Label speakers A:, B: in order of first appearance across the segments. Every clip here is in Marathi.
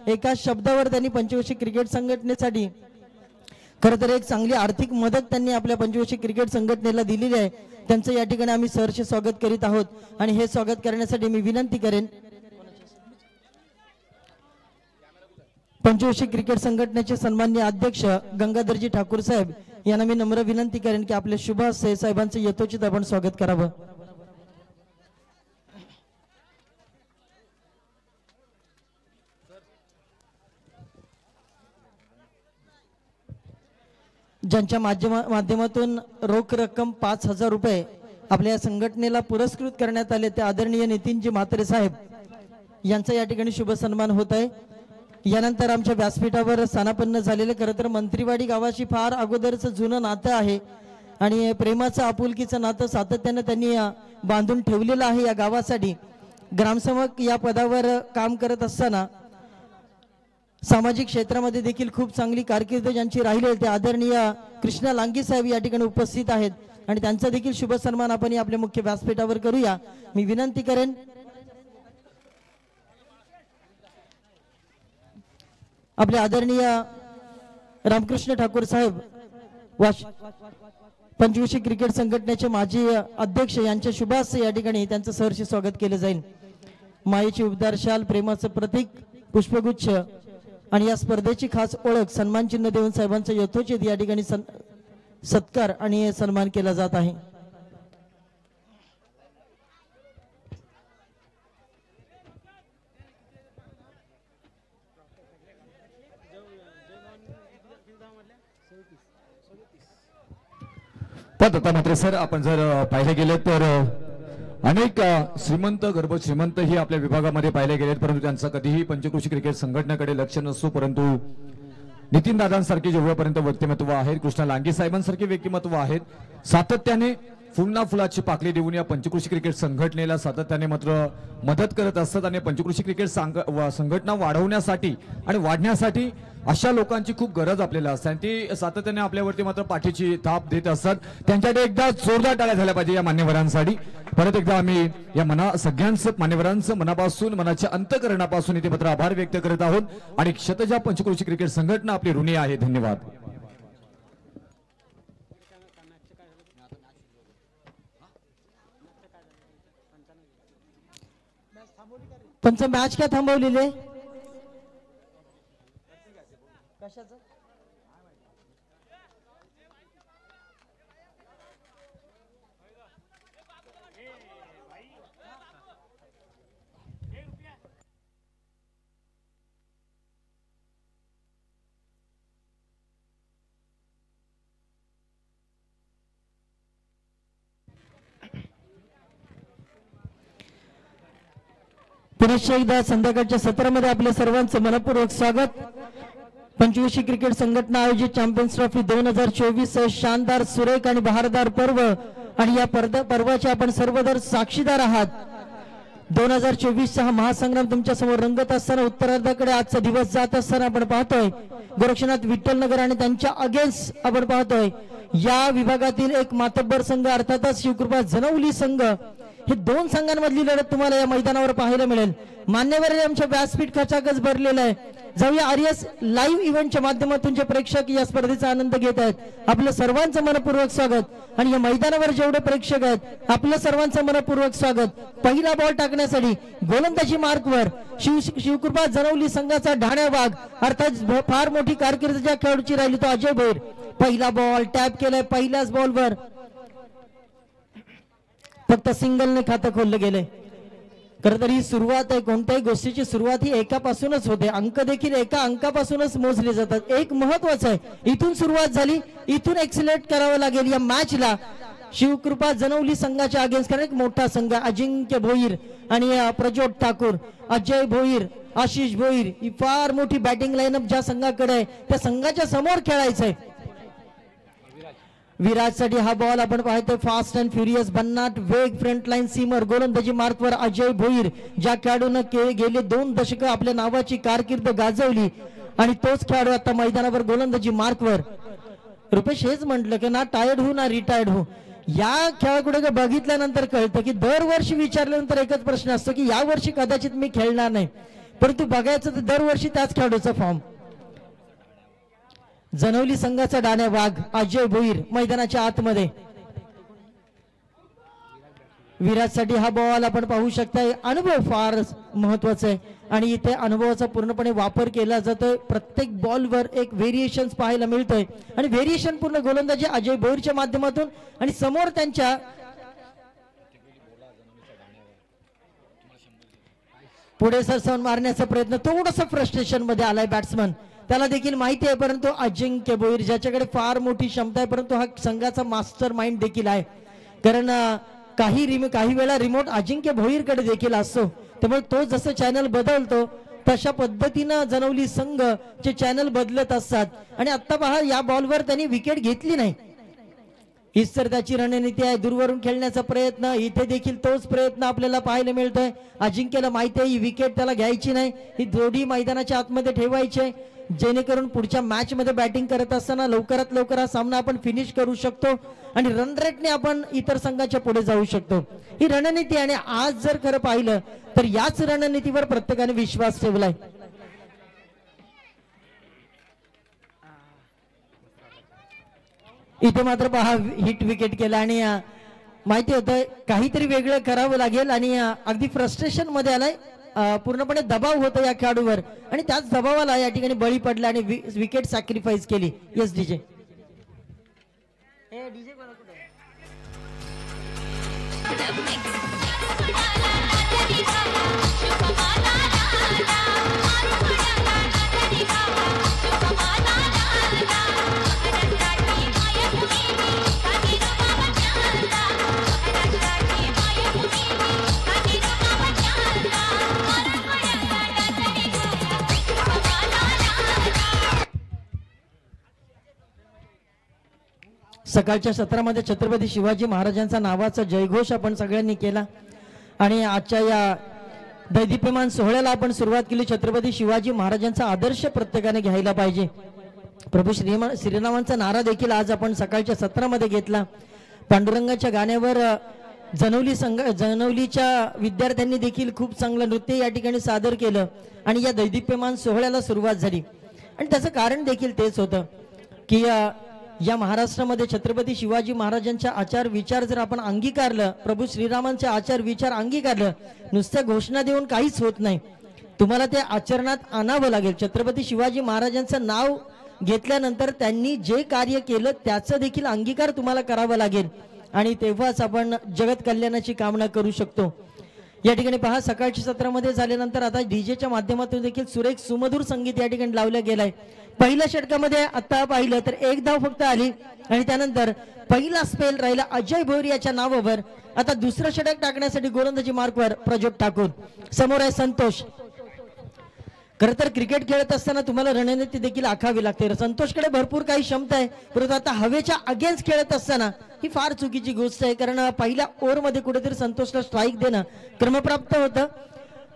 A: एका शब्दावर त्यांनी पंचवर्षीय क्रिकेट संघटनेसाठी खरं तर एक चांगली आर्थिक मदत त्यांनी आपल्या पंचवर्षीय क्रिकेट संघटनेला दिलेली आहे। त्यांचं या ठिकाणी आम्ही सहर्ष स्वागत करीत आहोत आणि हे स्वागत करण्यासाठी मी विनंती करेन पंचवर्षीय क्रिकेट संघटनेचे सन्माननीय अध्यक्ष गंगाधरजी ठाकूर साहेब यांना मी नम्र विनंती करेन की आपल्या शुभ हस्ते साहेबांचं यथोचित आपण स्वागत करावं। ज्यांच्या माध्यमातून रोख रक्कम 5,000 रुपये आपल्या संघटनेला पुरस्कृत करण्यात आले ते आदरणीय नितीनजी म्हात्रे साहेब यांचा या ठिकाणी शुभ सन्मान होत आहे। यानंतर आमच्या व्यासपीठावर स्थानापन्न झालेले खरं तर मंत्रीवाडी गावाशी फार अगोदरचं जुनं नातं आहे आणि प्रेमाचं आपुलकीचं नातं सातत्याने त्यांनी बांधून ठेवलेलं आहे। या गावासाठी ग्रामसेवक या पदावर काम करत असताना सामाजिक क्षेत्रामध्ये देखील खूप चांगली कारकीर्द ज्यांची राहिली आहे ते आदरणीय कृष्णा लांगी साहेब या ठिकाणी उपस्थित आहेत आणि त्यांचा देखील शुभ सन्मान आपण आपल्या मुख्य व्यासपीठावर करूया। मी विनंती करेन आपले आदरणीय रामकृष्ण ठाकूर साहेब पंचवर्षीय क्रिकेट संघटनेचे माजी अध्यक्ष यांच्या शुभ हस्ते या ठिकाणी त्यांचं सहर्ष स्वागत केलं जाईल। मायेची उबदार शाल, प्रेमाचं प्रतीक, पुष्पगुच्छ आणि या स्पर्धेची खास ओळख सन्मान चिन्ह देऊन साहेबांचा यथोचित या ठिकाणी सत्कार आणि सन्मान केला जात आहे।
B: आता मात्र सर आपण जर पाहिले गेले तर अनेक श्रीमंत गर्भ श्रीमंत ही आपल्या विभागामध्ये पाहिले गेलेत परंतु त्यांचं कधीही पंचकृषी क्रिकेट संघटनेकडे लक्ष नसतो। परंतु नितीन दादांसारखे जेवढ्यापर्यंत व्यक्तिमत्व आहेत, कृष्णा लांगे साहेबांसारखे व्यक्तिमत्व आहेत, सातत्याने फुलना फुलाची पाकळी देऊन या पंचकृषी क्रिकेट संघटनेला सातत्याने मात्र मदत करत असतात आणि पंचकृषी क्रिकेट संघटना वाढवण्यासाठी आणि वाढण्यासाठी अशा लोकांची खूप गरज आपल्याला असते आणि ती सातत्याने आपल्यावरती मात्र पाठीची थाप देत असतात। त्यांच्याकडे एकदा जोरदार टाळ्या झाल्या पाहिजे या मान्यवरांसाठी। परत एकदा आम्ही या सगळ्यांचं मान्यवरांचं मनापासून मनाच्या अंतःकरणापासून इथे मात्र आभार व्यक्त करत आहोत आणि क्षतजा पंचकृषी क्रिकेट संघटना आपली ऋणी आहे। धन्यवाद।
A: पंच मॅच का थांबवलेले कशाचं पुन्हा एकदा संध्याकाळच्या सत्रामध्ये आपल्या सर्वांचं मनपूर्वक स्वागत। पंचवर्षीय क्रिकेट संघटना आयोजित चॅम्पियन्स ट्रॉफी 2024 शानदार सुरेख आणि बहारदार पर्व आणि या पर्वाचे आपण सर्वजण साक्षीदार आहात। 2024 हा महासंग्राम तुमच्या समोर रंगत असताना उत्तरार्धाकडे आजचा दिवस जात असताना आपण पाहतोय गोरक्षनाथ विठ्ठल नगर आणि त्यांच्या अगेन्स्ट आपण पाहतोय या विभागातील एक मातब्बर संघ अर्थातच शिवकृपा जनवली संघ हे दोन संघांमधली लढत तुम्हाला या मैदानावर पाहायला मिळेल। मान्यवर आमच्या व्यासपीठ खचाखच भरलेलं आहे। जाऊया आरएस लाईव्ह इव्हेंटच्या माध्यमातून जे प्रेक्षक या स्पर्धेचा आनंद घेत आहेत आपलं सर्वांचं मनपूर्वक स्वागत आणि या मैदानावर जेवढे प्रेक्षक आहेत आपलं सर्वांचं मनपूर्वक स्वागत। पहिला बॉल टाकण्यासाठी गोलंदाजी मार्कवर शिवकृपा जनवली संघाचा ढाण्या वाघ अर्थात फार मोठी कारकीर्द ज्या खेळाडूची राहिली तो अजय भोईर। पहिला बॉल टॅप केलाय, पहिल्याच बॉलवर फक्त सिंगलने खातं खोललं गेलंय। खरं तर ही सुरुवात आहे, कोणत्याही गोष्टीची सुरुवात ही एकापासूनच होते, अंक देखील एका अंकापासूनच मोजले जातात। एक महत्वाचं आहे, इथून सुरुवात झाली, इथून एक्सिलेट करावं लागेल या मॅचला। शिवकृपा जनवली संघाच्या अगेन्स्ट कारण एक मोठा संघ अजिंक्य भोईर आणि प्रज्योत ठाकूर, अजय भोईर, आशिष भोईर ही फार मोठी बॅटिंग लाईनअप ज्या संघाकडे आहे त्या संघाच्या समोर खेळायचंय। विराटसाठी हा बॉल आपण पाहतोय फास्ट अँड फ्युरियस भन्नाट वेग फ्रंट लाईन सीमर गोलंदाजी मार्कवर अजय भोईर ज्या खेळाडूने गेले 2 दशकं आपल्या नावाची कारकीर्द गाजवली आणि तोच खेळाडू आता मैदानावर गोलंदाजी मार्कवर। रुपेश हेच म्हटलं की ना टायर्ड हो ना रिटायर्ड हो। या खेळाकडे बघितल्यानंतर कळतं की दरवर्षी विचारल्यानंतर एकच प्रश्न असतो की या वर्षी कदाचित मी खेळणार नाही, परंतु बघायचं तर दरवर्षी त्याच खेळाडूचा फॉर्म. जनवली संघाचा डाण्या वाघ अजय भोईर मैदानाच्या आतमध्ये. विराटसाठी हा बॉल आपण पाहू शकताय. अनुभव फार महत्वाचा आहे आणि इथे अनुभवाचा पूर्णपणे वापर केला जातोय. प्रत्येक बॉलवर एक व्हेरिएशन पाहायला मिळतोय आणि व्हेरिएशन पूर्ण गोलंदाजी अजय भोईरच्या माध्यमातून आणि समोर त्यांच्या पुढे सरसावून मारण्याचा प्रयत्न. थोडासा फ्रस्ट्रेशन मध्ये आलाय बॅट्समन, त्याला देखील माहिती आहे. परंतु अजिंक्य भोईर ज्याच्याकडे फार मोठी क्षमता आहे परंतु हा संघाचा मास्टर माइंड देखील आहे. कारण काही वेळा रिमोट अजिंक्य भोईरकडे देखील असतो. त्यामुळे तो जसं चॅनल बदलतो तशा पद्धतीनं जनवली संघ चे चॅनल बदलत असतात. आणि आता पहा या बॉलवर त्यांनी विकेट घेतली नाही. हीच तर त्याची रणनीती आहे. दूरवरून खेळण्याचा प्रयत्न. इथे देखील तोच प्रयत्न आपल्याला पाहायला मिळतोय. अजिंक्यला माहिती आहे ही विकेट त्याला घ्यायची नाही, ही जोडी मैदानाच्या आतमध्ये ठेवायची आहे जेणेकरून पुढच्या मॅच मध्ये बॅटिंग करत असताना लवकरात लवकर हा सामना आपण फिनिश करू शकतो आणि रन रेटने आपण इतर संघाच्या पुढे जाऊ शकतो. ही रणनीती. आणि आज जर खरं पाहिलं तर याच रणनीतीवर प्रत्येकाने विश्वास ठेवलाय. इथे मात्र पहा हिट विकेट केला आणि माहिती होतं काहीतरी वेगळं करावं लागेल आणि अगदी फ्रस्ट्रेशन मध्ये आलाय. पूर्णपणे दबाव होता या खेळाडूवर आणि त्याच दबावाला या ठिकाणी बळी पडला आणि विकेट सॅक्रिफाईस केली. Yes DJ. सकाळच्या सत्रामध्ये छत्रपती शिवाजी महाराजांचा नावाचा जयघोष आपण सगळ्यांनी केला आणि आजच्या या दैदिप्यमान सोहळ्याला आपण सुरुवात केली. छत्रपती शिवाजी महाराजांचा आदर्श प्रत्येकाने घ्यायला पाहिजे. प्रभू श्रीरामांचा नारा देखील आज आपण सकाळच्या सत्रामध्ये घेतला. पांडुरंगाच्या गाण्यावर जनवलीच्या विद्यार्थ्यांनी देखील खूप चांगलं नृत्य या ठिकाणी सादर केलं आणि या दैदिप्यमान सोहळ्याला सुरुवात झाली. आणि त्याचं कारण देखील तेच होतं की या महाराष्ट्रामध्ये छत्रपती शिवाजी महाराजांच्या आचार विचार जर आपण अंगीकारलं, प्रभू श्रीरामांचे आचार विचार अंगीकारलं, नुसत्या घोषणा देऊन काहीच होत नाही. तुम्हाला ते आचरणात आणावं लागेल. छत्रपती शिवाजी महाराजांचं नाव घेतल्यानंतर त्यांनी जे कार्य केलं त्याचा देखील अंगीकार तुम्हाला करावा लागेल आणि तेव्हाच आपण जगत कल्याणाची कामना करू शकतो. या ठिकाणी पहा सकाळच्या सत्रामध्ये झाल्यानंतर आता डीजेच्या माध्यमातून देखील सुरेख सुमधुर संगीत या ठिकाणी लावलं गेलंय. पहिल्या षटकामध्ये आता पाहिलं तर एक धाव फक्त आली आणि त्यानंतर पहिला स्पेल राहिला अजय भोईर याच्या नावावर. आता दुसरं षटक टाकण्यासाठी गोलंदाजी मार्कवर प्रज्योत ठाकूर. समोर आहे संतोष. खरं तर क्रिकेट खेळत असताना तुम्हाला रणनीती देखील आखावी लागते. संतोषकडे भरपूर काही क्षमता आहे परंतु आता हवेच्या अगेन्स्ट खेळत असताना ही फार चुकीची गोष्ट आहे. कारण पहिल्या ओव्हरमध्ये कुठेतरी संतोषला स्ट्राईक देणं क्रमप्राप्त होतं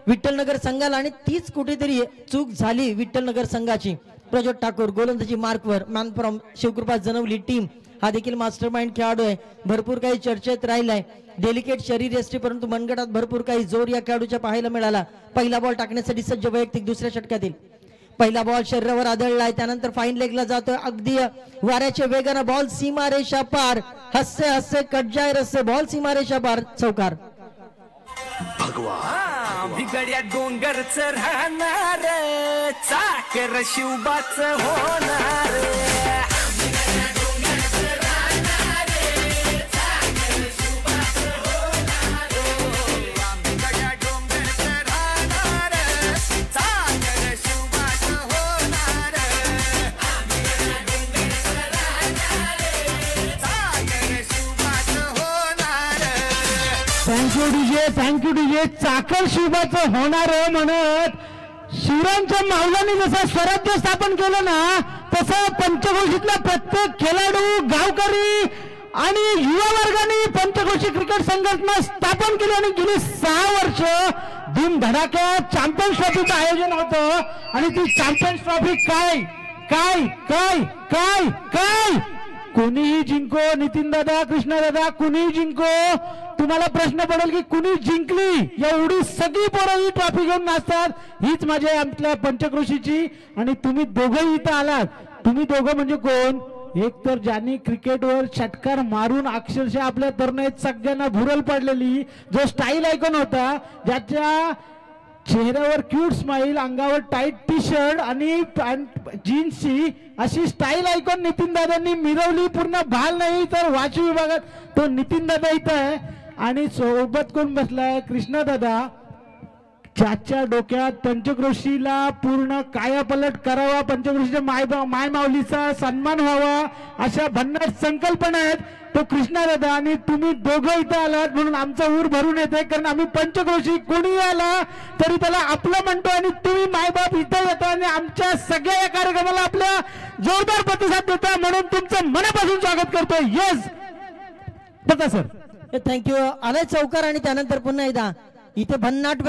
A: विठ्ठलनगर संघाला आणि तीच कुठेतरी चूक झाली विठ्ठलनगर संघाची. प्रज्योत ठाकूर गोलंदाजी मार्कवर. Man from Shivkrupa Janavali team. हा देखील मास्टर माइंड खेळाडू आहे. भरपूर काही चर्चेत राहिलाय. डेलिकेट शरीर यष्टी परंतु मनगटात भरपूर काही जोर या खेळाडूच्या पाहायला मिळाला. पहिला बॉल टाकण्यासाठी सज्ज वैयक्तिक दुसऱ्या षटकातील पहिला बॉल शरीरावर आदळलाय. त्यानंतर फाईन लेगला जातोय अगदी वाऱ्याच्या वेगानं. बॉल सीमारेषा पार. हस्से हस्से कट जाय रस्से. बॉल सीमारेषा पार. चौकार.
C: बिगड्या डोंगरच राहणार चाकर शिवबाच होणार.
D: Thank you DJ. चाकर शिवबाचं होणार म्हणत शिवरायांच्या मावलांनी जसं स्वराज्य स्थापन केलं ना तसं पंचघोषीतल्या प्रत्येक खेळाडू, गावकरी आणि युवा वर्गाने पंचघोषी क्रिकेट संघटना स्थापन केली आणि गेली 6 वर्ष धूमधडाक्यात चॅम्पियन्स ट्रॉफीचं आयोजन होतं आणि ती चॅम्पियन्स ट्रॉफी काय काय काय काय काय कोणीही जिंको, नितीन दादा, कृष्णा दादा, कोणीही जिंको, तुम्हाला प्रश्न पडेल की कुणी जिंकली, एवढी सगळी पोरं ही ट्रॉफी घेऊन नाचतात, हीच माझ्या आपल्या पंचक्रोशीची. आणि तुम्ही दोघंही इथं आलात. तुम्ही दोघं म्हणजे कोण? एक तर ज्यांनी क्रिकेटवर षटकार मारून अक्षरशः आपल्या तरुणाईत सगळ्यांना भुरल पडलेली, जो स्टाईल आयकॉन होता, ज्याच्या चेहऱ्यावर क्यूट स्माइल, अंगावर टाईट टी शर्ट आणि जीन्सची अशी स्टाईल आयकॉन नितीन दादांनी मिरवली. पूर्ण भाल नाही तर वाचू विभागात तो नितीन दादा इथं आहे. आणि सोबत कोण बसलाय? कृष्णा दादा, ज्याच्या डोक्यात पंचक्रोशीला पूर्ण कायापलट करावा, पंचक्रोशीच्या माय माऊलीचा सन्मान व्हावा अशा भन्नाट संकल्पना आहेत, तो कृष्णा दादा. आणि तुम्ही दोघं इथं आलात म्हणून आमचा ऊर भरून येते, कारण आम्ही पंचक्रोशी कोणी आला तरी त्याला आपलं म्हणतो. आणि तुम्ही मायबाप इथं येता आणि आमच्या सगळ्या या कार्यक्रमाला आपल्या जोरदार प्रतिसाद देता, म्हणून तुमचं मनापासून स्वागत करतो. येस बघा सर,
A: थँक्यू. आलाय चौकार आणि त्यानंतर पुन्हा एकदा इथे भन्नाट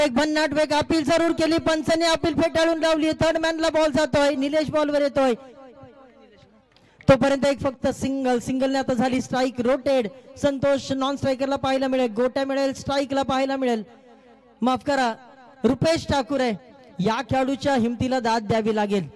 A: वेग अपील जरूर केली, पंचांनी अपील फेटाळून लावली. थर्ड मॅनला बॉल जातोय, निलेश बॉलवर येतोय. तोपर्यंत एक फक्त सिंगलने आता झाली स्ट्राईक. रोटेड संतोष नॉन स्ट्रायकरला पाहायला मिळेल, गोट्या मिळेल, स्ट्राईकला पाहायला मिळेल. माफ करा, रुपेश ठाकूर आहे. या खेळाडूच्या हिमतीला दाद द्यावी लागेल.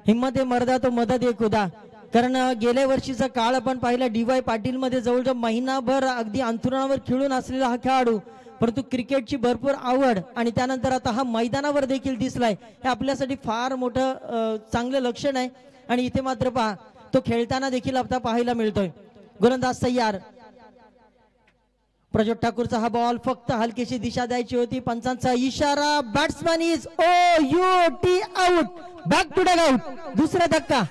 A: हिम्मत आहे मर्दा तो मदत आहे खुदा. कारण गेल्या वर्षीचा काळ आपण पाहिला, DY पाटील मध्ये जवळजवळ महिनाभर अगदी अंथरुणावर खिळून असलेला हा खेळाडू, परंतु क्रिकेटची भरपूर आवड आणि त्यानंतर आता हा मैदानावर देखील दिसलाय. हे आपल्यासाठी फार मोठं चांगलं लक्षण आहे. आणि इथे मात्र पहा, तो खेळताना देखील आता पाहायला मिळतोय. गोलंदाज तयार. प्रज्योत ठाकूरचा हा बॉल फक्त हलकीशी दिशा द्यायची होती. पंचांचा इशारा, batsman is OUT out, back to dugout. दुसरा धक्का.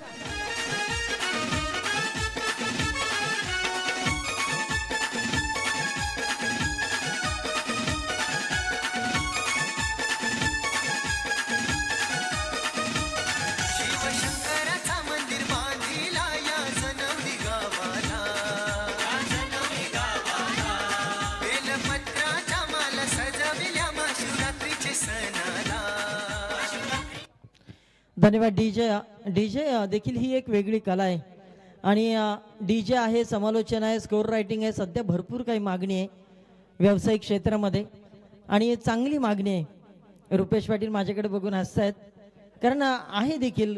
A: धन्यवाद. डीजे देखील ही एक वेगळी कला आहे. आणि डीजे आहे, समालोचन आहे, स्कोर रायटिंग आहे. सध्या भरपूर काही मागणी आहे व्यावसायिक क्षेत्रामध्ये आणि चांगली मागणी आहे. रुपेश पाटील माझ्याकडे बघून हसतायत, कारण आहे देखील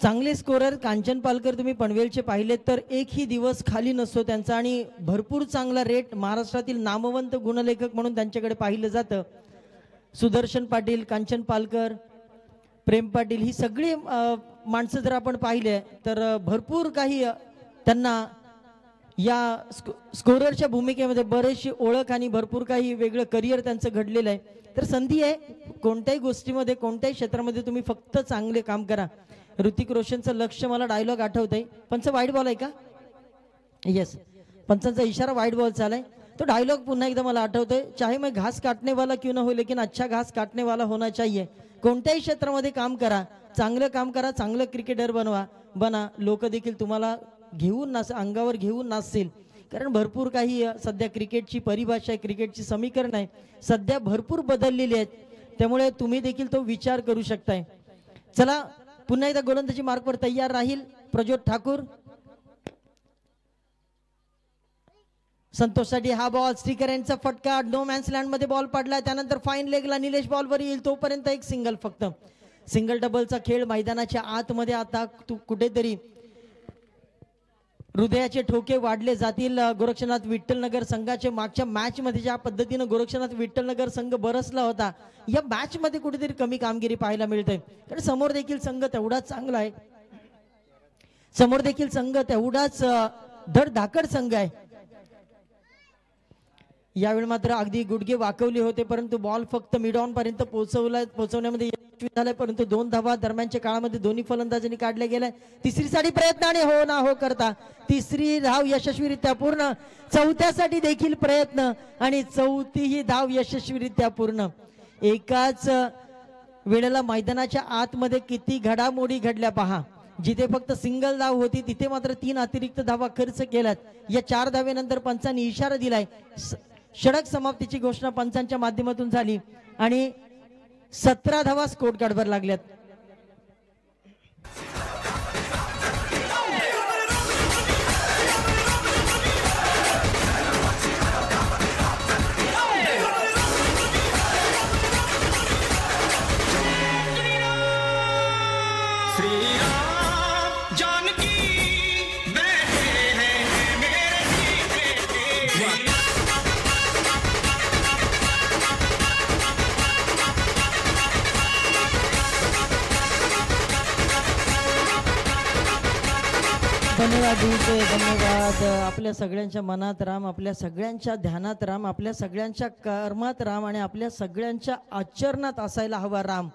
A: चांगले स्कोरर. कांचन पालकर तुम्ही पनवेलचे पाहिलेत तर एकही दिवस खाली नसतो त्यांचा आणि भरपूर चांगला रेट. महाराष्ट्रातील नामवंत गुणलेखक म्हणून त्यांच्याकडे पाहिलं जातं. सुदर्शन पाटील, कांचन पालकर, प्रेम पाटील ही सगळी माणसं जर आपण पाहिले तर भरपूर काही त्यांना या स्कोररच्या भूमिकेमध्ये बरेचशी ओळख आणि भरपूर काही वेगळं करिअर त्यांचं घडलेलं आहे. तर संधी आहे कोणत्याही गोष्टीमध्ये, कोणत्याही क्षेत्रामध्ये तुम्ही फक्त चांगले काम करा. ऋतिक रोशनचं लक्ष मला डायलॉग आठवतंय. पंच वाईट बॉल आहे का? येस, पंचांचा इशारा वाईट बॉल चालाय. तो डायलॉग पुन्हा एकदा मला आठवतोय, चाहे मैं घास काटने वाला क्यों ना हो लेकिन अच्छा घास काटने वाला होना चाहिए. कोणत्याही क्षेत्रामध्ये काम करा, चांगलं काम करा, चांगलं क्रिकेटर बना. लोक देखील तुम्हाला घेऊन अंगावर घेऊन नाचतील. कारण भरपूर काही सध्या क्रिकेटची परिभाषा आहे, क्रिकेटची समीकरण आहे, सध्या भरपूर बदललेली आहेत. त्यामुळे तुम्ही देखील तो विचार करू शकताय. चला पुन्हा एकदा गोलंदाजी मार्कवर तयार राहील प्रज्योत ठाकूर. संतोषसाठी हा बॉल, स्टिकर यांचा फटका, नो मॅन्स लँड मध्ये बॉल पडला. त्यानंतर फाईन लेगला निलेश बॉलवर येईल. तोपर्यंत एक सिंगल, फक्त सिंगल डबलचा खेळ मैदानाच्या आतमध्ये. आता कुठेतरी हृदयाचे ठोके वाढले जातील गोरक्षनाथ विठ्ठलनगर संघाचे. मागच्या मॅच मध्ये ज्या पद्धतीने गोरक्षनाथ विठ्ठलनगर संघ बरसला होता, या मॅच मध्ये कुठेतरी कमी कामगिरी पाहायला मिळते. कारण समोर देखील संघ तेवढाच चांगला आहे, समोर देखील संघ तेवढाच धडधाकड संघ आहे. यावेळी मात्र अगदी गुडघे वाकवले होते, परंतु बॉल फक्त मिड ऑन पर्यंत पोहोचवण्यामध्ये यशस्वी झालाय. परंतु 2 धावा दरम्यानच्या काळामध्ये दोन्ही फलंदाजांनी काढल्या गेल्या. तिसरीसाठी प्रयत्न आणि हो ना हो करता तिसरी धाव यशस्वीरित्या पूर्ण. चौथ्यासाठी देखील प्रयत्न आणि चौथीही धाव यशस्वीरित्या पूर्ण. एकाच वेळेला मैदानाच्या आतमध्ये किती घडामोडी घडल्या पहा. जिथे फक्त सिंगल धाव होती तिथे मात्र 3 अतिरिक्त धावा खर्च केल्यात. या 4 धावेनंतर पंचांनी इशारा दिलाय. षटक समाप्तीची घोषणा पंचांच्या माध्यमातून झाली आणि 17 धावा स्कोर कार्डवर लागल्यात.
C: श्री राम जानकी बैठे हैं मेरे सीने पे।
A: धन्यवाद डीजे, धन्यवाद. आपल्या सगळ्यांच्या मनात राम, आपल्या सगळ्यांच्या ध्यानात राम, आपल्या सगळ्यांच्या कर्मात राम आणि आपल्या सगळ्यांच्या आचरणात असायला हवा राम.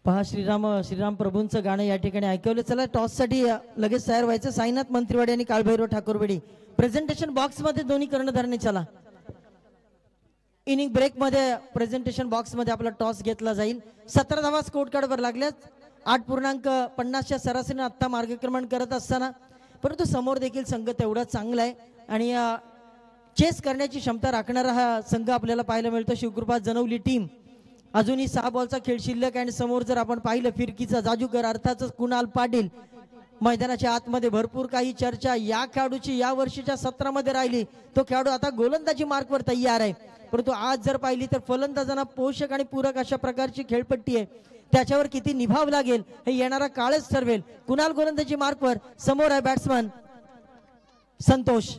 A: पहा श्रीराम प्रभूंचं गाणं या ठिकाणी ऐकवलं. चला टॉस साठी लगेच तयार व्हायचं. साईनाथ मंत्रीवाडी आणि काळभैरव ठाकूरवाडी प्रेझेंटेशन बॉक्स मध्ये दोन्ही कर्णधारांनी. चला इनिंग ब्रेक मध्ये प्रेझेंटेशन बॉक्स मध्ये आपला टॉस घेतला जाईल. 17 धावा स्कोर कार्डवर लागल्यात. 8.50च्या सरासरीने आत्ता मार्गक्रमण करत असताना, परंतु समोर देखील संघ तेवढा चांगला आहे आणि चेस करण्याची क्षमता राखणारा हा संघ आपल्याला पाहायला मिळतो. शिवकृपा जनवली टीम अजूनही 6 बॉलचा खेळ शिल्लक आहे आणि समोर जर आपण पाहिलं फिरकीचा जादूगर अर्थातच कुणाल पाटील. मैदानाच्या आतमध्ये भरपूर काही चर्चा या खेळाडूची या वर्षीच्या सत्रामध्ये राहिली. तो खेळाडू आता गोलंदाजी मार्कवर तयार आहे, परंतु आज जर पाहिली तर फलंदाजांना पोषक आणि पूरक अशा प्रकारची खेळपट्टी आहे. त्याच्यावर किती निभाव लागेल हे येणारा काळच ठरवेल. कुणाल गोलंदाजी मार्कवर, समोर आहे बॅट्समन संतोष.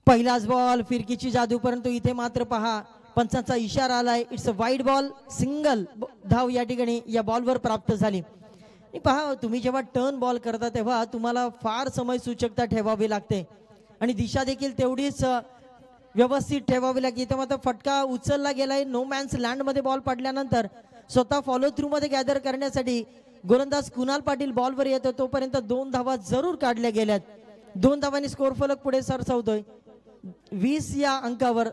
A: पहिलाच बॉल फिरकीची जादू, परंतु इथे मात्र पहा पंचांचा इशारा आलाय. It's a wide ball. Single धाव या ठिकाणी या बॉलवर प्राप्त झाली. पहा तुम्ही जेव्हा टर्न बॉल करता तेव्हा तुम्हाला फार समय सूचकता ठेवावी लागते आणि दिशा देखील तेवढीच व्यवस्थित ठेवावी लागते. इथे मात्र फटका उचलला गेलाय. नो मॅन्स लँड मध्ये बॉल पडल्यानंतर स्वतः फॉलो थ्रू मध्ये गॅदर करण्यासाठी गोलंदाज कुणाल पाटील बॉलवर येतो. तोपर्यंत 2 धावा जरूर काढल्या गेल्यात. 2 धावांनी स्कोर फलक पुढे सरसावतोय 20 या अंकावर.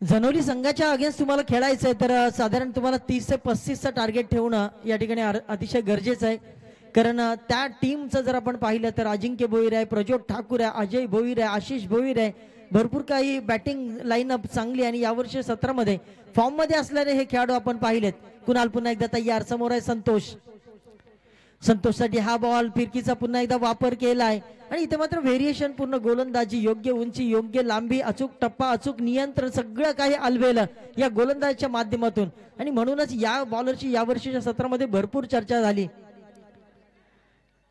A: जनवली संघाच्या अगेन्स्ट तुम्हाला खेळायचं आहे तर साधारण तुम्हाला 30 ते 35चं टार्गेट ठेवणं या ठिकाणी अतिशय गरजेचं आहे. कारण त्या टीमचं जर आपण पाहिलं तर अजिंक्य भोईर आहे, प्रज्योत ठाकूर आहे, अजय भोईर आहे, आशिष भोईर आहे. भरपूर काही बॅटिंग लाईनअप चांगली आणि यावर्षी सत्रामध्ये फॉर्म मध्ये असलेले हे खेळाडू आपण पाहिलेत. कुणाल पुन्हा एकदा तयार. समोर आहे संतोषसाठी हा बॉल. फिरकीचा पुन्हा एकदा वापर केलाय आणि इथे मात्र व्हेरिएशन पूर्ण गोलंदाजी, योग्य उंची, योग्य लांबी, अचूक टप्पा, अचूक नियंत्रण सगळं काही आलवेलं या गोलंदाजीच्या माध्यमातून आणि म्हणूनच या बॉलरची या वर्षीच्या सत्रामध्ये भरपूर चर्चा झाली.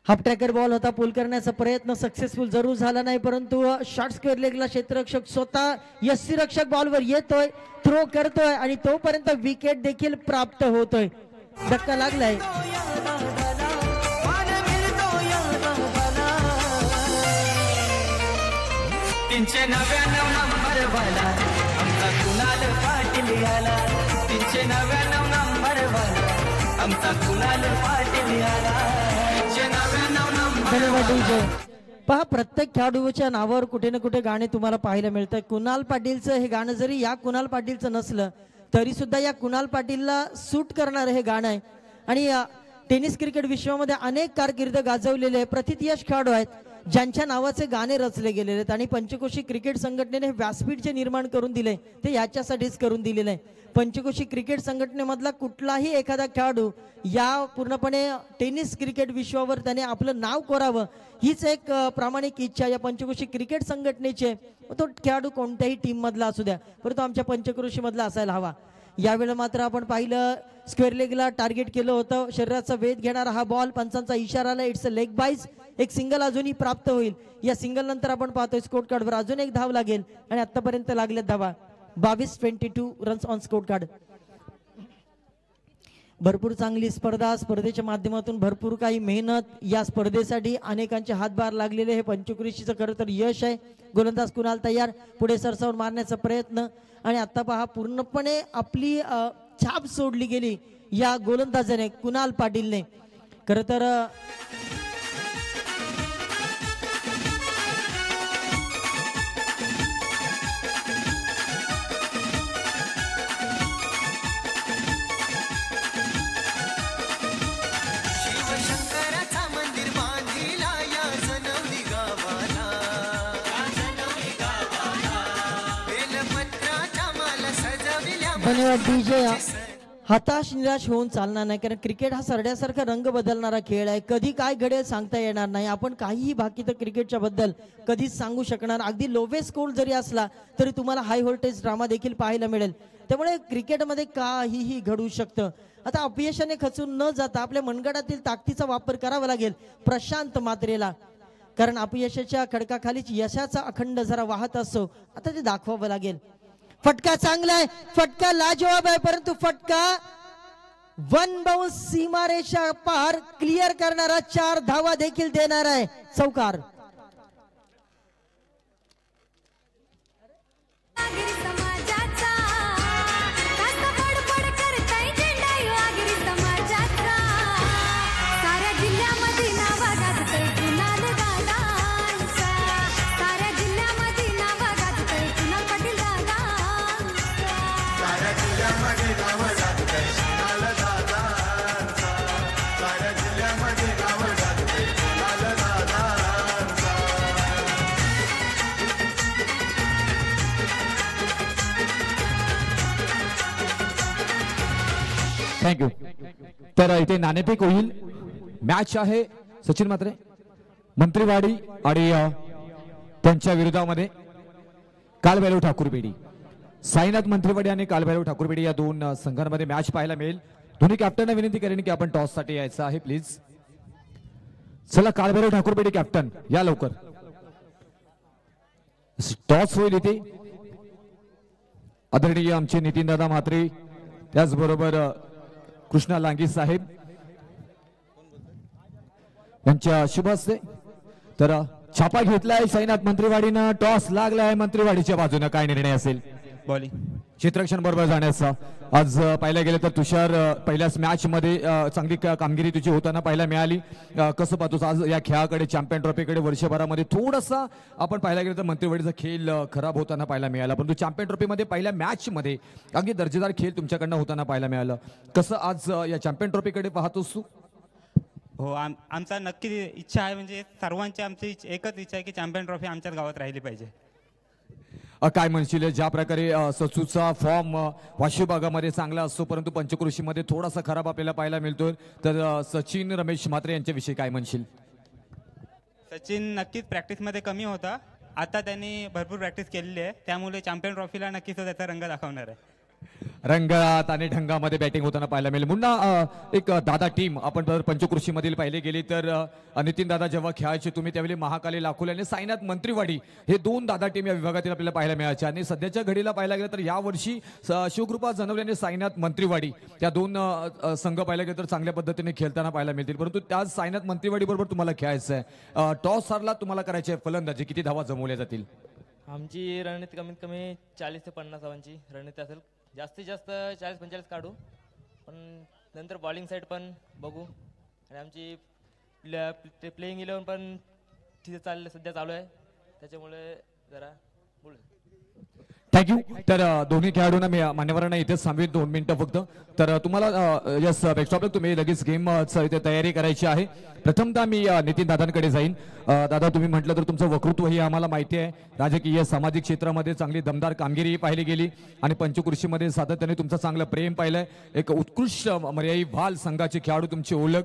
A: हाफ ट्रॅकर बॉल होता. पुल करण्याचा प्रयत्न सक्सेसफुल जरूर झाला नाही, परंतु शॉर्ट स्क्वेअर लेगला क्षेत्ररक्षक स्वतः यष्टीरक्षक बॉलवर येतोय, थ्रो करतोय आणि तोपर्यंत विकेट देखील प्राप्त होतोय. धक्का लागलाय.
C: तीनशे 99 नंबर वाला आमचा कुणाल पाटील आला. 399 नंबर वाला आमचा कुणाल पाटील आला. 399 नंबर.
A: पहा प्रत्येक खेळाडूच्या नावावर कुठे ना कुठे गाणे तुम्हाला पाहायला मिळतं. कुणाल पाटीलचं हे गाणं जरी या कुणाल पाटीलचं नसलं तरी सुद्धा या कुणाल पाटीलला सूट करणारं हे गाणं आहे आणि टेनिस क्रिकेट विश्वामध्ये अनेक कारकीर्द गाजवलेले प्रतियश खेळाडू आहेत ज्यांच्या नावाचे गाणे रचले गेलेले आहेत आणि पंचकोशी क्रिकेट संघटनेने व्यासपीठ जे निर्माण करून दिले ते याच्यासाठीच करून दिलेलं आहे. पंचकोशी क्रिकेट संघटनेमधला कुठलाही एखादा खेळाडू या पूर्णपणे टेनिस क्रिकेट विश्वावर त्याने आपलं नाव कोरावं हीच एक प्रामाणिक इच्छा या पंचकोशी क्रिकेट संघटनेची. तो खेळाडू कोणत्याही टीम मधला असू द्या, परंतु आमच्या पंचक्रोशी मधला असायला हवा. यावेळेला मात्र आपण पाहिलं स्क्वेअर लेगला टार्गेट केलं होतं. शरीराचा वेध घेणारा हा बॉल, पंचांचा इशारा आला. It's a leg byes. एक सिंगल अजूनही प्राप्त होईल. या सिंगल नंतर आपण पाहतोय स्कोर कार्डवर अजून एक धाव लागेल आणि आतापर्यंत लागल्यात धावा 22-22 रन्स ऑन स्कोर कार्ड. भरपूर चांगली स्पर्धा, स्पर्धेच्या माध्यमातून भरपूर काही मेहनत या स्पर्धेसाठी अनेकांचे हातभार लागलेले हे पंचक्रोशीचं खरं तर यश आहे. गोलंदाज कुणाल तयार, पुढे सरसावून मारण्याचा प्रयत्न आणि आता पहा पूर्णपणे आपली छाप सोडली गेली या गोलंदाजाने कुणाल पाटीलने. खरं तर धन्यवाद डीजे. हताश निराश होऊन चालणार नाही, कारण क्रिकेट हा सरड्यासारखा रंग बदलणारा खेळ आहे. कधी काय घडेल सांगता येणार नाही. आपण काहीही बाकी तर क्रिकेटच्या बद्दल कधीच सांगू शकणार. अगदी लोवेस्ट स्कोर जरी असला तरी तुम्हाला हाय व्होल्टेज ड्रामा देखील पाहायला मिळेल. त्यामुळे क्रिकेटमध्ये काहीही घडू शकतं. आता अपयशाने खचून न जाता आपल्या मनगटातील ताकदीचा वापर करावा लागेल प्रशांत मात्रेला, कारण अपयशाच्या खडकाखालीच यशाचा अखंड जरा वाहत असतो. आता ते दाखवावं लागेल. फटका चांगला आहे, फटका लाजवाब आहे, परंतु फटका वन बाउंस सीमारेषा पार क्लिअर करणारा 4 धावा देखील देणार आहे. चौकार.
B: थँक्यू. तर इथे नाणेफेक होईल. मॅच आहे सचिन म्हात्रे मंत्रीवाडी आणि त्यांच्या विरोधामध्ये कालभैरव ठाकूरबेडी. साईनाथ मंत्रीवाडी आणि कालभैरव ठाकूरबेडी या 2 संघांमध्ये मॅच पाहायला मिळेल. दोन्ही कॅप्टनना विनंती करेन की आपण टॉस साठी यायचं आहे प्लीज. चला कालभैरव ठाकूरबेडी कॅप्टन या लवकर. टॉस होईल इथे. आदरणीय आमचे नितीनदादा म्हात्रे, त्याचबरोबर कृष्णा लांगी साहेब यांच्या शुभ हस्ते. तर छापा घेतलाय साईनाथ मंत्रीवाडीनं. टॉस लागलाय मंत्रीवाडीच्या बाजूने. काय निर्णय असेल?
E: बॉलिंग.
B: चित्रक्षण बरोबर जाण्याचा. आज पाहायला गेलं तर तुषार पहिल्याच मॅच मध्ये चांगली कामगिरी तुझी होताना पाहायला मिळाली. कसं पाहतोस आज या खेळाकडे, चॅम्पियन ट्रॉफीकडे वर्षभरामध्ये थोडासा आपण पाहायला गेलं तर मंत्रीवाडीचा खेळ खराब होताना पाहायला मिळाला, परंतु चॅम्पियन ट्रॉफीमध्ये पहिल्या मॅच मध्ये अगदी दर्जेदार खेळ तुमच्याकडनं होताना पाहायला मिळालं. कसं आज या चॅम्पियन ट्रॉफीकडे पाहतोस तू?
E: हो, आमचा नक्की इच्छा आहे. म्हणजे सर्वांची आमची एकच इच्छा आहे की चॅम्पियन ट्रॉफी आमच्याच गावात राहिली पाहिजे.
B: काय म्हणशील? ज्या प्रकारे सचूचा फॉर्म वाशिम भागामध्ये चांगला असतो, परंतु पंचकृषीमध्ये थोडासा खराब आपल्याला पाहायला मिळतोय, तर सचिन रमेश म्हात्रे यांच्याविषयी काय म्हणशील?
E: सचिन नक्कीच प्रॅक्टिसमध्ये कमी होता. आता त्यांनी भरपूर प्रॅक्टिस केलेली आहे, त्यामुळे चॅम्पियन ट्रॉफीला नक्कीच त्याचा रंग दाखवणार आहे.
B: रंगात आणि ढंगामध्ये बॅटिंग होताना पाहायला मिळेल. पुन्हा एक दादा टीम आपण पंचकृषी मधील पाहिले गेली तर नितीन दादा जेव्हा खेळायचे तुम्ही त्यावेळी महाकाली लाखोले आणि साईनाथ मंत्रीवाडी हे 2 दादा टीम या विभागातील आपल्याला पाहायला मिळायचे. आणि सध्याच्या घडीला पाहायला गेलं तर यावर्षी शिवकृपा जनवले आणि साईनाथ मंत्रीवाडी त्या 2 संघ पाहायला गेलं तर चांगल्या पद्धतीने खेळताना पाहायला मिळतील, परंतु त्याच साईनाथ मंत्रीवाडी बरोबर तुम्हाला खेळायचं आहे. टॉस हारला तुम्हाला करायचे आहे फलंदाजी. किती धावा जमवल्या जातील?
F: आमची रणनीती कमीत कमी 40 ते 50 धावांची रणनीती असेल. जास्तीत जास्त 40-45 काढू, पण नंतर बॉलिंग साईड पण बघू. आणि आमची प्लेइंग 11 पण तिथे सध्या चालू आहे, त्याच्यामुळे जरा बोल.
B: थँक्यू. तर दोन्ही खेळाडूंना मी मान्यवरांना इथेच थांबवेन 2 मिनिटं फक्त. तर तुम्हाला यस बॅकस्टॉपला तुम्ही लगेच गेम इथे तयारी करायची आहे. प्रथमतः मी नितीन दादांकडे जाईन. दादा, तुम्ही म्हटलं तर तुमचं वक्तृत्व ही आम्हाला माहिती आहे. राजकीय सामाजिक क्षेत्रामध्ये चांगली दमदार कामगिरी पाहिली गेली आणि पंचकृषीमध्ये सातत्याने तुमचं चांगलं प्रेम पाहिलंय. एक उत्कृष्ट मर्याई भाल संघाचे खेळाडू तुमची ओळख,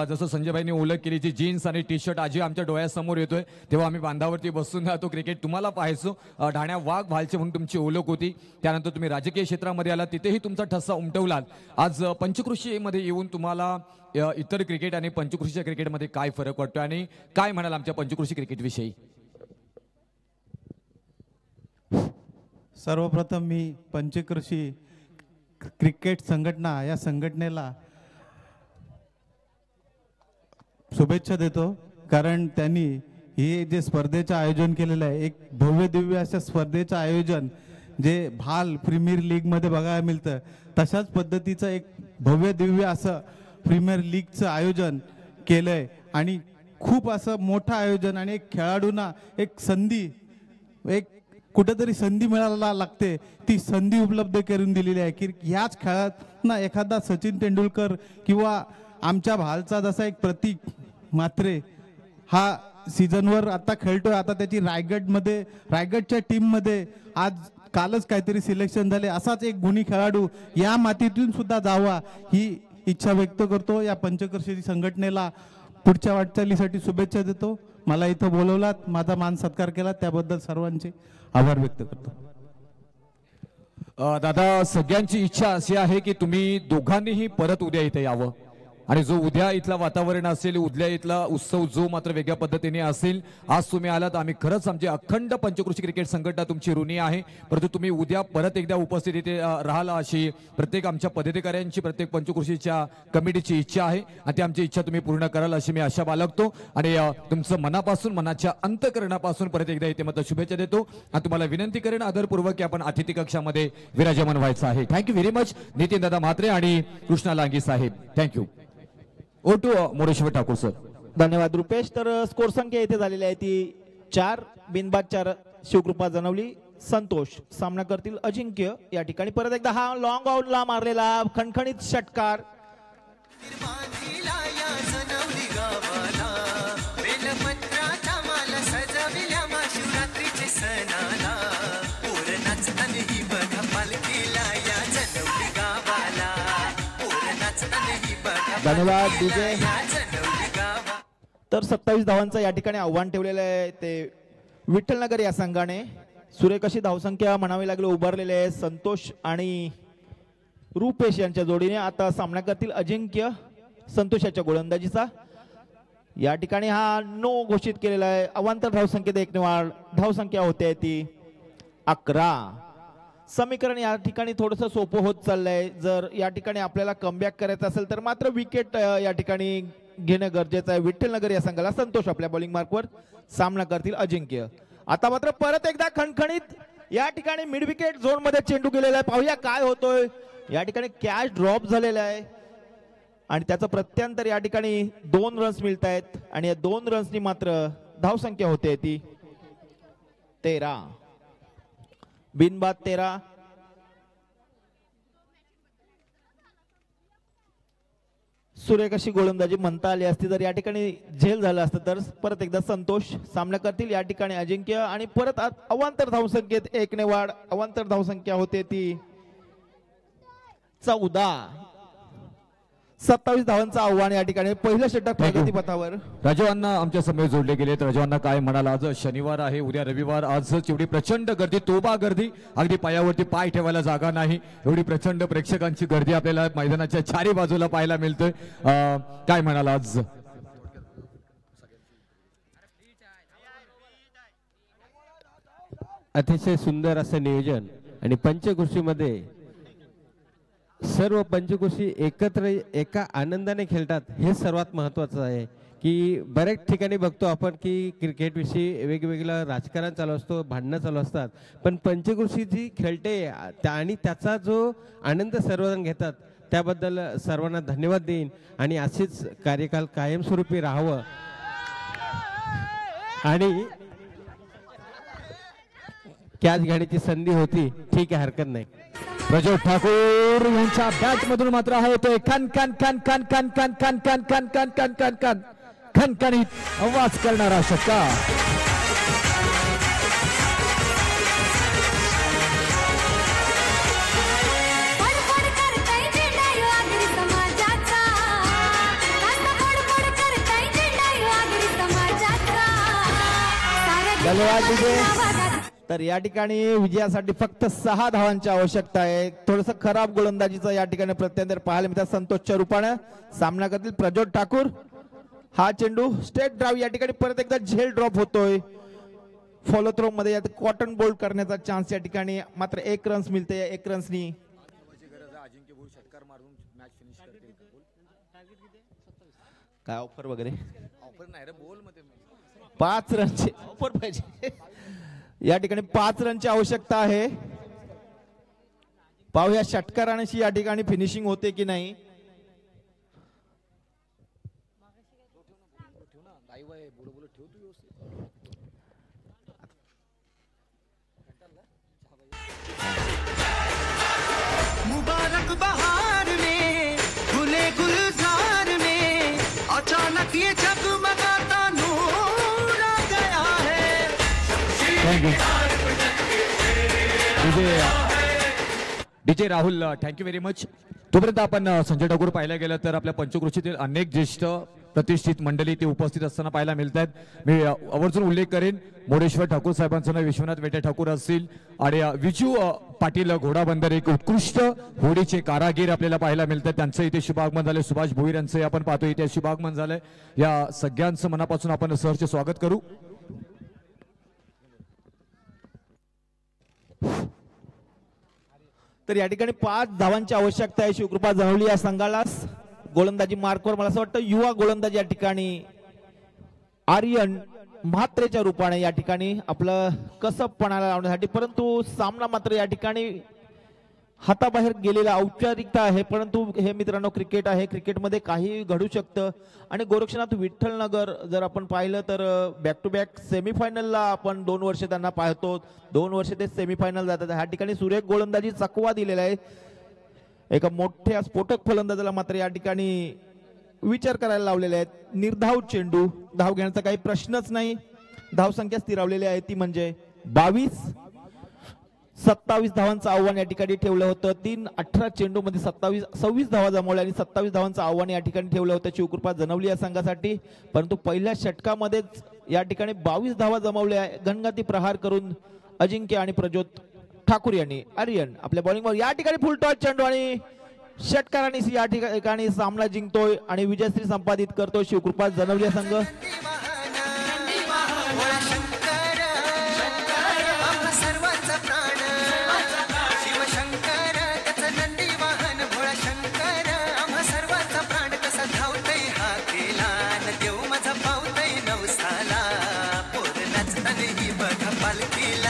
B: जसं संजयभाईंनी ओळख केली, जी जीन्स आणि टी शर्ट आजी आमच्या डोळ्यासमोर येतोय तेव्हा आम्ही बांधावरती बसून तो क्रिकेट तुम्हाला पाहायचो. ढाण्या वाघ भालचे म्हणून तुमची ओळख होती. त्यानंतर तुम्ही राजकीय क्षेत्रामध्ये आला, तिथेही तुमचा ठसा उमटवलात. आज पंचकृषीमध्ये येऊन तुम्हाला इतर क्रिकेट आणि पंचकृषीच्या क्रिकेटमध्ये काय फरक वाटतो आणि काय म्हणाल आमच्या पंचकृषी क्रिकेट विषयी?
G: सर्वप्रथम मी पंचकृषी क्रिकेट संघटना या संघटनेला शुभेच्छा देतो, कारण त्यांनी हे जे स्पर्धेचं आयोजन केलेलं आहे, एक भव्य दिव्य अशा स्पर्धेचं आयोजन जे भाल प्रीमियर लीग मध्ये बघायला मिळतं, तशाच पद्धतीचं एक भव्य दिव्य असं प्रीमियर लीगचं आयोजन केलंय. आणि खूप असं मोठं आयोजन आणि एक खेळाडूंना एक संधी, एक कुठेतरी संधी मिळायला लागते, ती संधी उपलब्ध करून दिलेली आहे की ह्याच खेळात ना एखादा सचिन तेंडुलकर किंवा आमच्या भालचा जसा एक प्रतीक म्हात्रे हा सीझनवर आता खेळतोय. आता त्याची रायगडच्या टीममध्ये आज कालच काहीतरी सिलेक्शन झाले, असाच एक गुणी खेळाडू या मातीतून सुद्धा जावा ही इच्छा व्यक्त करतो. या पंचक्रोशी संघटनेला पुढच्या वाटचालीसाठी शुभेच्छा देतो. मला इथं बोलवलात, माझा मान सत्कार केला, त्याबद्दल सर्वांचे आभार व्यक्त करतो.
B: दादा, सगळ्यांची इच्छा अशी आहे की तुम्ही दोघांनीही परत उद्या इथे यावं आणि जो उद्या इथला वातावरण असेल, उद्या इथला उत्सव जो मात्र वेगळ्या पद्धतीने असेल. आज तुम्ही आलात, आम्ही खरंच आमची अखंड पंचक्रोशी क्रिकेट संघटना तुमची ऋणी आहे. परंतु तुम्ही उद्या परत एकदा उपस्थित इथे राहाल अशी प्रत्येक आमच्या पदाधिकाऱ्यांची, प्रत्येक पंचक्रोशीच्या कमिटीची इच्छा आहे आणि ती आमची इच्छा तुम्ही पूर्ण कराल अशी मी आशा बाळगतो आणि तुमचं मनापासून, मनाच्या अंतःकरणापासून परत एकदा इथे मात्र शुभेच्छा देतो आणि तुम्हाला विनंती करेन आदरपूर्वक की आपण अतिथी कक्षामध्ये विराजमान व्हायचं आहे. Thank you very much Nitin Dada Mhatre आणि कृष्णा लांगी साहेब. थँक्यू. ओ टू मोरेश्वर ठाकूर सर.
H: धन्यवाद रुपेश. तर स्कोर संख्या इथे झालेली आहे ती 4, बिनबाद 4, शिवकृपा जनवली, संतोष. सामना करतील अजिंक्य. या ठिकाणी परत एकदा हा लॉंग आउटला मारलेला खणखणीत षटकार. धन्यवाद डीजे. तर 27 धावांचं या ठिकाणी आव्हान ठेवलेलं आहे ते विठ्ठलनगर या संघाने. सुरेख अशी धावसंख्या म्हणावी लागली उभारलेले आहे संतोष आणि रुपेश यांच्या जोडीने. आता सामना करतील अजिंक्य, संतोषाच्या गोलंदाजीचा. या ठिकाणी हा नो घोषित केलेला आहे. अवांतर धावसंख्येत 1 ने वाढ. धावसंख्या होते ती 11. समीकरण या ठिकाणी थोडंसं सोपं होत चाललंय. जर या ठिकाणी आपल्याला कमबॅक करायचं असेल तर मात्र विकेट या ठिकाणी घेणं गरजेचं आहे. विठ्ठलनगर या संघाला. संतोष आपल्या बॉलिंग मार्कवर. सामना करतील अजिंक्य. आता मात्र परत एकदा खणखणीत या ठिकाणी मिड विकेट झोन मध्ये चेंडू गेलेला आहे. पाहूया काय होतोय. या ठिकाणी कॅच ड्रॉप झालेला आहे आणि त्याचं प्रत्यांतर या ठिकाणी 2 रन्स मिळत आहेत आणि या 2 रन्सनी मात्र धावसंख्या होते ती 13. बिनबाद 13. सुरेख अशी गोलंदाजी म्हणता आली असती जर या ठिकाणी झेल झालं असतं तर. परत एकदा संतोष सामना करतील. या ठिकाणी अजिंक्य आणि परत अवांतर धावसंख्येत 1 ने वाढ. अवांतर धावसंख्या होते ती 14. 27 धावांचं आव्हान या ठिकाणी. पहिलं षटक प्रगतीपथावर.
B: राजवांना आमच्या समोर जोडले गेलेत. राजवांना काय म्हणाला. आज शनिवार आहे, उद्या रविवार. आज एवढी प्रचंड गर्दी, तोबा गर्दी, अगदी पायावरती पाय ठेवायला जागा नाही, एवढी प्रचंड प्रेक्षकांची गर्दी आपल्याला मैदानाच्या चारी बाजूला पाहायला मिळते. काय म्हणाला आज.
I: अतिशय सुंदर असं नियोजन आणि पंचक्रोशीमध्ये सर्व पंचक्रोशी एकत्र एका आनंदाने खेळतात. हे सर्वात महत्त्वाचं आहे की बऱ्याच ठिकाणी बघतो आपण की क्रिकेटविषयी वेगवेगळं राजकारण चालू असतो, भांडणं चालू असतात, पण पंचक्रोशी जी खेळते आणि त्याचा जो आनंद सर्वजण घेतात त्याबद्दल सर्वांना धन्यवाद देईन आणि असेच कार्यकाल कायमस्वरूपी राहावं. आणि कॅच घेण्याची संधी होती, ठीक आहे, हरकत नाही.
B: प्रज्वल ठाकूर यांच्या बॅट मधून मात्र आहे ते कन कन कन कन कन कन कन कन कन कन कन कन कन खनखनीत आवाज करणारा षटकार.
H: तर या ठिकाणी विजयासाठी फक्त 6 धावांची आवश्यकता आहे. थोडस खराब गोलंदाजीचं या ठिकाणी प्रत्यांतर पाहायला मिळतात संतोषच्या रूपाने. सामना करतील प्रज्वल ठाकूर. हा चेंडू स्टेट ड्राईव्ह या ठिकाणी परत एकदा झेल ड्रॉप होतोय. फॉलो थ्रो मध्ये कॉटन बोल्ड करण्याचा चान्स या ठिकाणी मात्र 1 रन्स मिळते. 1 रन्सनी काय ऑफर वगैरे ऑफर नाही रे बोल मध्ये 5 रनची ऑफर पाहिजे. या ठिकाणी 5 रनची आवश्यकता आहे. पाहूया षटकारांशी या ठिकाणी फिनिशिंग होते की नाही.
C: मुबारक बहार में खुले गुलजार में अचानक ये जगमगाता नूर आ गया है.
B: DJ Rahul, thank you very much. तोपर्यंत आपण संजय ठाकूर पाहायला गेलं तर आपल्या पंचकृषीतील अनेक ज्येष्ठ प्रतिष्ठित मंडळी ते उपस्थित असताना पाहायला मिळत आहेत. मी आवर्जून उल्लेख करेन मोरेश्वर ठाकूर साहेबांचं नाव, विश्वनाथ वेटे ठाकूर असतील आणि विजू पाटील घोडाबंदर एक उत्कृष्ट होडीचे कारागीर आपल्याला पाहायला मिळतात. त्यांचं इथे शुभागमन झालं. सुभाष भोईर यांचं आपण पाहतो इथे शुभागमन झालंय. या सगळ्यांचं मनापासून आपण सहर्ष स्वागत करू.
H: तर या ठिकाणी 5 धावांची आवश्यकता आहे. शिवकृपा जाणवली या संघाला. गोलंदाजी मार्कवर मला असं वाटतं युवा गोलंदाज या ठिकाणी आर्यन म्हात्रेच्या रूपाने या ठिकाणी आपलं कसबपणाला लावण्यासाठी, परंतु सामना मात्र या ठिकाणी हाताबाहेर गेलेला औपचारिकता आहे. परंतु हे मित्रांनो क्रिकेट आहे, क्रिकेटमध्ये काही घडू शकतं. आणि गोरक्षनाथ विठ्ठलनगर जर आपण पाहिलं तर बॅक टू बॅक सेमीफायनलला आपण 2 वर्ष त्यांना पाहतो, 2 वर्ष ते सेमीफायनल जातात. ह्या ठिकाणी सुरेख गोलंदाजी चकवा दिलेला आहे. एका मोठ्या स्फोटक फलंदाजाला मात्र या ठिकाणी विचार करायला लावलेले आहेत. निर्धाव चेंडू, धाव घेण्याचा काही प्रश्नच नाही. धाव संख्या स्थिरावलेली आहे ती म्हणजे 22. 27 धावांचं आव्हान या ठिकाणी ठेवलं होतं. 3-18 चेंडू मध्ये 26 धावा जमवल्या आणि 27 धावांचं आव्हान या ठिकाणी ठेवलं होतं शिवकृपा जनवली या संघासाठी. परंतु पहिल्या षटकामध्येच या ठिकाणी 22 धावा जमवल्या. घनघाती प्रहार करून अजिंक्य आणि प्रज्योत ठाकूर यांनी आर्यन आपल्या बॉलिंगवर या ठिकाणी फुल टॉस चेंडू आणि षटकारांनी या ठिकाणी सामना जिंकतोय आणि विजयश्री संपादित करतोय शिवकृपा जनवली संघ.
C: पालखीला